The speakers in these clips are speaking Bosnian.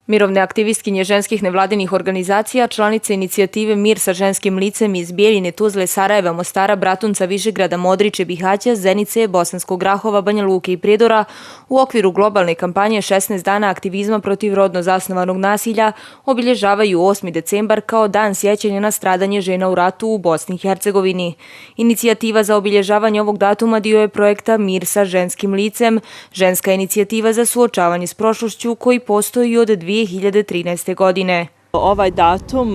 Mirovne aktivistkinje ženskih nevladinih organizacija, članice inicijative Mir sa ženskim licem iz Bijeljine, Tuzle, Sarajeva, Mostara, Bratunca, Višegrada, Modriče, Bihaća, Zenice, Bosanskog Grahova, Banja Luke i Prijedora u okviru globalne kampanje 16 dana aktivizma protiv rodno zasnovanog nasilja obilježavaju 8. decembar kao dan sjećanja na stradanje žena u ratu u Bosni i Hercegovini. Inicijativa za obilježavanje ovog datuma dio je projekta Mir sa ženskim licem, ženska inicijativa za suočavanje s prošlošću koji postoji od 2013. godine. Ovaj datum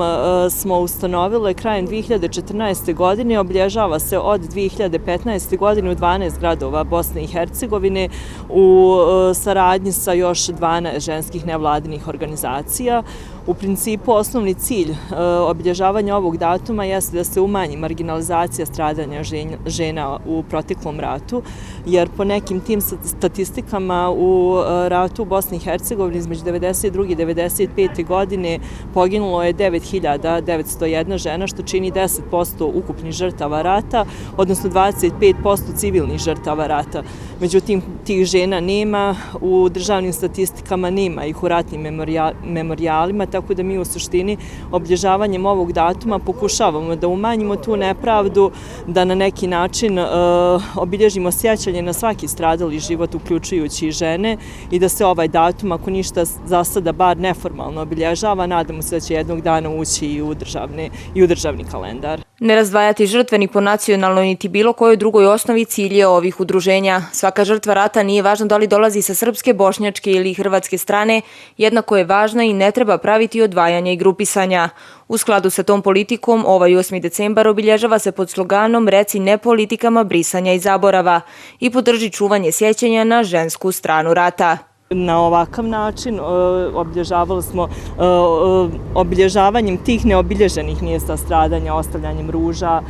smo ustanovili krajem 2014. godine, obilježava se od 2015. godine u 12 gradova Bosne i Hercegovine u saradnji sa još 12 ženskih nevladinih organizacija. U principu, osnovni cilj obilježavanja ovog datuma jeste da se umanji marginalizacija stradanja žena u proteklom ratu, jer po nekim tim statistikama u ratu u Bosni i Hercegovini između 1992. i 1995. godine poginulo je 9.901 žena, što čini 10% ukupnih žrtava rata, odnosno 25% civilnih žrtava rata. Međutim, tih žena nema, u državnim statistikama nema ih u ratnim memorijalima, tako da mi u suštini obilježavanjem ovog datuma pokušavamo da umanjimo tu nepravdu, da na neki način obilježimo sjećanje na svaki stradali život, uključujući i žene, i da se ovaj datum, ako ništa za sada bar neformalno obilježava, nadamo se da će jednog dana ući i u državni kalendar. Ne razdvajati žrtve ni po nacionalnoj niti bilo kojoj drugoj osnovi cilj je ovih udruženja. Svaka žrtva rata nije važno da li dolazi sa srpske, bošnjačke ili hrvatske strane, jednako je važna i ne treba praviti odvajanja i grupisanja. U skladu sa tom politikom, ovaj 8. decembar obilježava se pod sloganom "Reci ne politikama brisanja i zaborava" i podrži čuvanje sjećanja na žensku stranu rata. Na ovakav način obilježavali smo obilježavanjem tih neobilježenih mjesta stradanja, ostavljanjem ruža,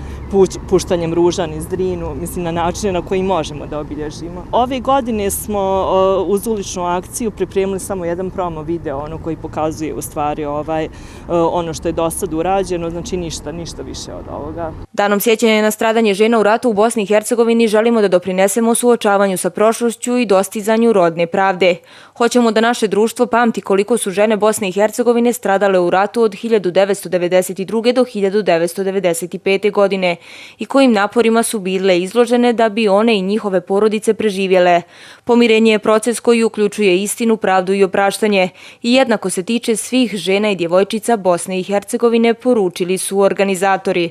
puštanjem ruža niz Drinu, mislim na načine na koji možemo da obilježimo. Ove godine smo uz uličnu akciju pripremili samo jedan promo video, koji pokazuje u stvari ono što je do sad urađeno, znači ništa više od ovoga. Danom sjećanja na stradanje žena u ratu u Bosni i Hercegovini želimo da doprinesemo suočavanju sa prošlošću i dostizanju rodne pravde. Hoćemo da naše društvo pamti koliko su žene Bosne i Hercegovine stradale u ratu od 1992. do 1995. godine i kojim naporima su bile izložene da bi one i njihove porodice preživjele. Pomirenje je proces koji uključuje istinu, pravdu i opraštanje i jednako se tiče svih žena i djevojčica Bosne i Hercegovine, poručili su organizatori.